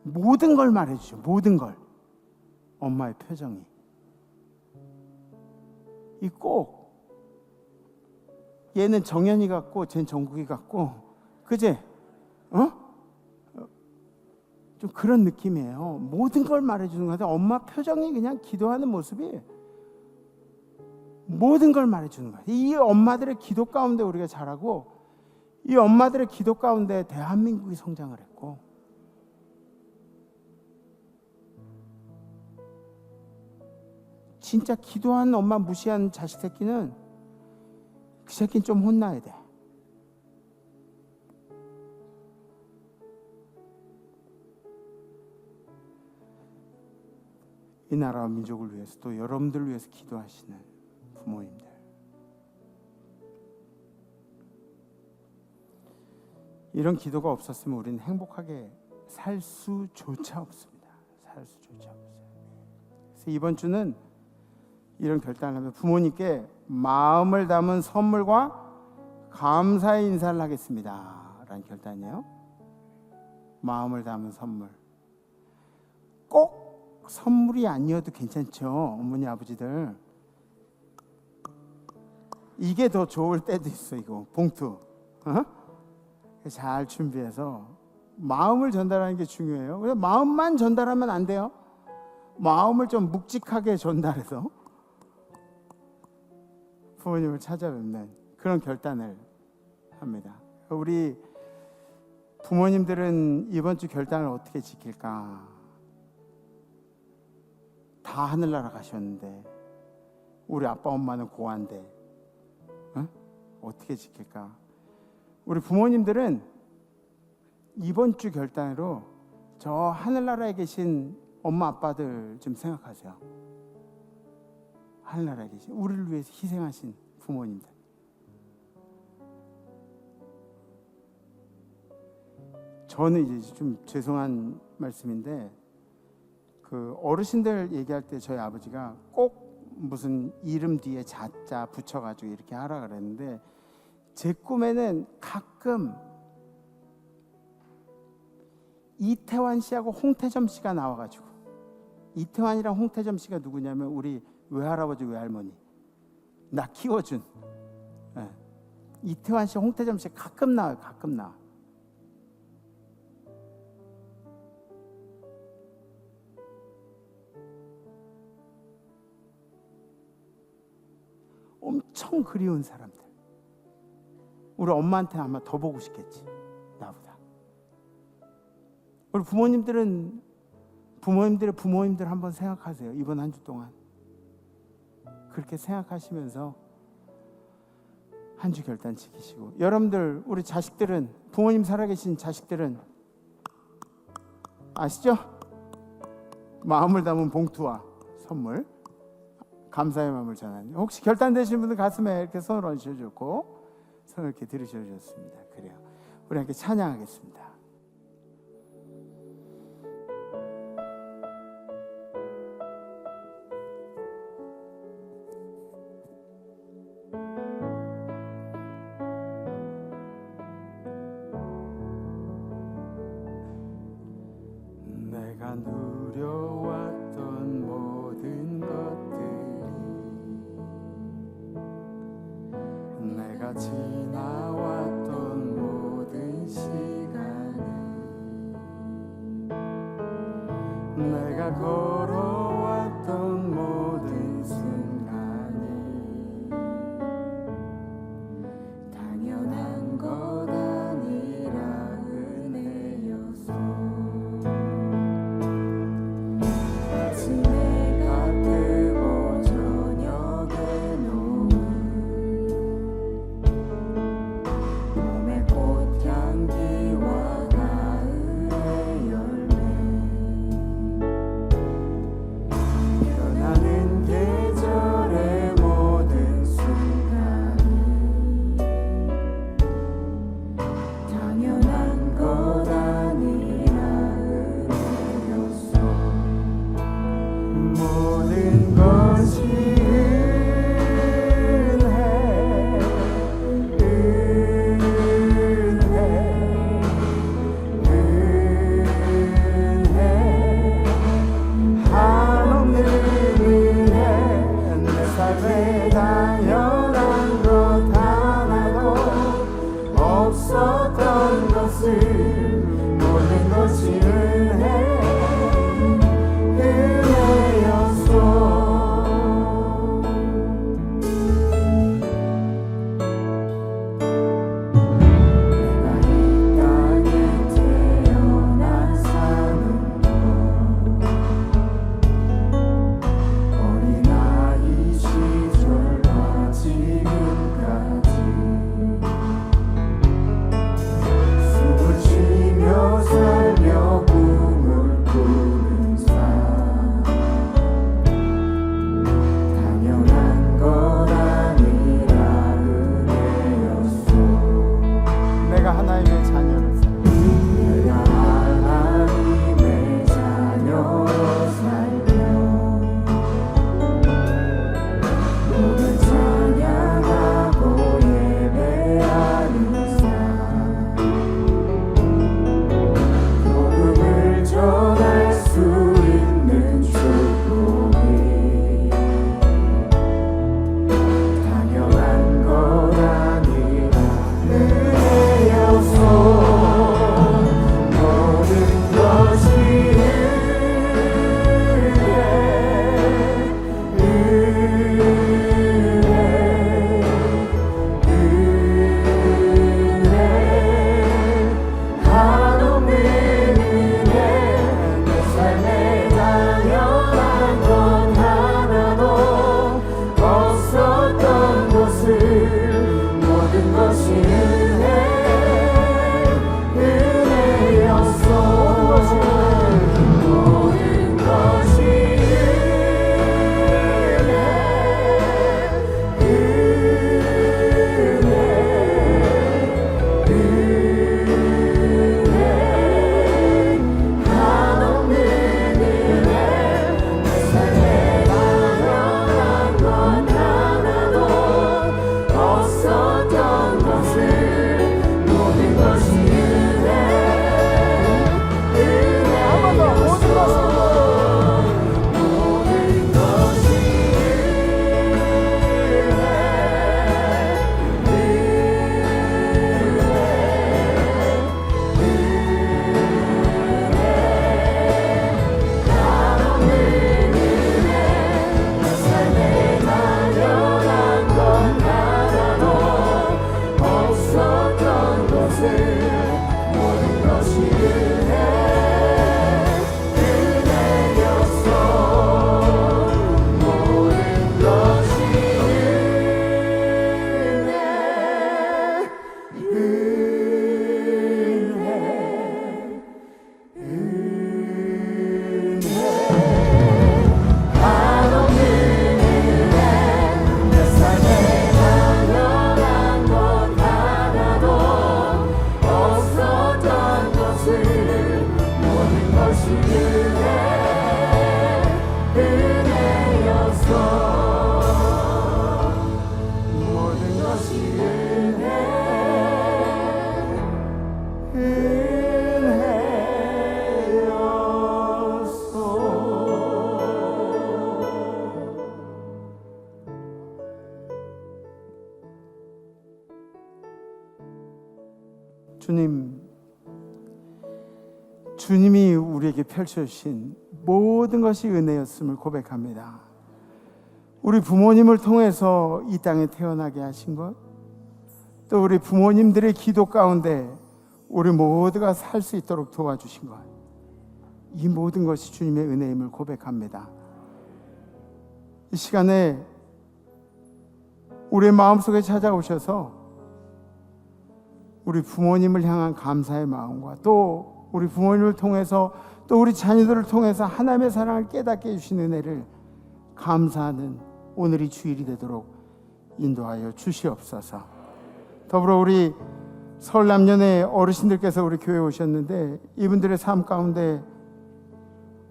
모든 걸 말해주죠. 모든 걸. 엄마의 표정이. 이 꼭 얘는 정연이 같고 쟤는 정국이 같고 그제? 좀 그런 느낌이에요. 모든 걸 말해주는 것 같아요. 엄마 표정이 그냥 기도하는 모습이 모든 걸 말해주는 거예요. 이 엄마들의 기도 가운데 우리가 자라고 이 엄마들의 기도 가운데 대한민국이 성장을 했고 진짜 기도하는 엄마 무시하는 자식 새끼는 그 새끼는 좀 혼나야 돼. 이 나라와 민족을 위해서 또 여러분들을 위해서 기도하시는 부모님들, 이런 기도가 없었으면 우리는 행복하게 살 수조차 없습니다. 살 수조차 없어요. 그래서 이번 주는 이런 결단을 하면 부모님께 마음을 담은 선물과 감사의 인사를 하겠습니다 라는 결단이에요. 마음을 담은 선물. 꼭 선물이 아니어도 괜찮죠. 어머니 아버지들 이게 더 좋을 때도 있어. 이거 봉투 잘 준비해서 마음을 전달하는 게 중요해요. 그래서 마음만 전달하면 안 돼요. 마음을 좀 묵직하게 전달해서 부모님을 찾아뵙는 그런 결단을 합니다. 우리 부모님들은 이번 주 결단을 어떻게 지킬까? 다 하늘나라 가셨는데 우리 아빠 엄마는 고아인데 어떻게 지킬까? 우리 부모님들은 이번 주 결단으로 저 하늘나라에 계신 엄마 아빠들 좀 생각하세요. 하늘나라에 계신 우리를 위해서 희생하신 부모님들. 저는 이제 좀 죄송한 말씀인데 그 어르신들 얘기할 때 저희 아버지가 꼭 무슨 이름 뒤에 자자 붙여가지고 이렇게 하라 그랬는데 제 꿈에는 가끔 이태환 씨하고 홍태점 씨가 나와가지고, 이태환이랑 홍태점 씨가 누구냐면 우리 외할아버지 외할머니 나 키워준 이태환 씨 홍태점 씨 가끔 나와요. 가끔 나와. 엄청 그리운 사람들. 우리 엄마한테 아마 더 보고 싶겠지, 나보다. 우리 부모님들은 부모님들 한번 생각하세요. 이번 한 주 동안 그렇게 생각하시면서 한 주 결단 지키시고, 여러분들 우리 자식들은, 부모님 살아계신 자식들은 아시죠? 마음을 담은 봉투와 선물, 감사의 마음을 전하는. 혹시 결단되신 분들 가슴에 이렇게 손을 얹으셔주고 손을 이렇게 들으셔주셨습니다. 그래요. 우리 함께 찬양하겠습니다. 내가 누려왔던 모든 것들이, 내가 지나왔던 모든 시간이, 내가 걸어왔던 모든 순간이 당연한 것 아니라 은혜였어. 아침 내가 뜨고 저녁에 노을, 봄의 꽃향기와 가을의 열매, 것이 은혜였소. 모든 것이 한없는 은혜. 내 삶에 가련한 것 하나도 없었던 것을 모든 것이 은혜였소. 모든 것이 한없는 은혜. 내 삶에 가련한 것 하나도 없었던 것을 모든 것이 은혜였소. 모든 것이 한없는 은혜. 내 삶에 가련한 것 하나도 없었던 것을 모든 것이 은혜였소. 모든 것이 주님이 우리에게 펼쳐주신 모든 것이 은혜였음을 고백합니다. 우리 부모님을 통해서 이 땅에 태어나게 하신 것, 또 우리 부모님들의 기도 가운데 우리 모두가 살 수 있도록 도와주신 것, 이 모든 것이 주님의 은혜임을 고백합니다. 이 시간에 우리의 마음속에 찾아오셔서 우리 부모님을 향한 감사의 마음과 또 우리 부모님을 통해서 또 우리 자녀들을 통해서 하나님의 사랑을 깨닫게 해주신 은혜를 감사하는 오늘이 주일이 되도록 인도하여 주시옵소서. 더불어 우리 서울남년의 어르신들께서 우리 교회에 오셨는데 이분들의 삶 가운데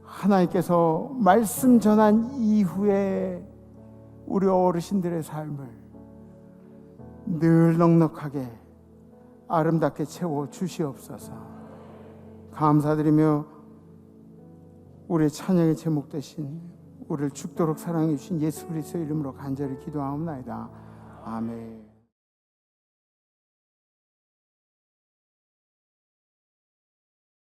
하나님께서 말씀 전한 이후에 우리 어르신들의 삶을 늘 넉넉하게 아름답게 채워 주시옵소서. 감사드리며 우리의 찬양의 제목 되신 우리를 죽도록 사랑해 주신 예수 그리스도의 이름으로 간절히 기도하옵나이다. 아멘.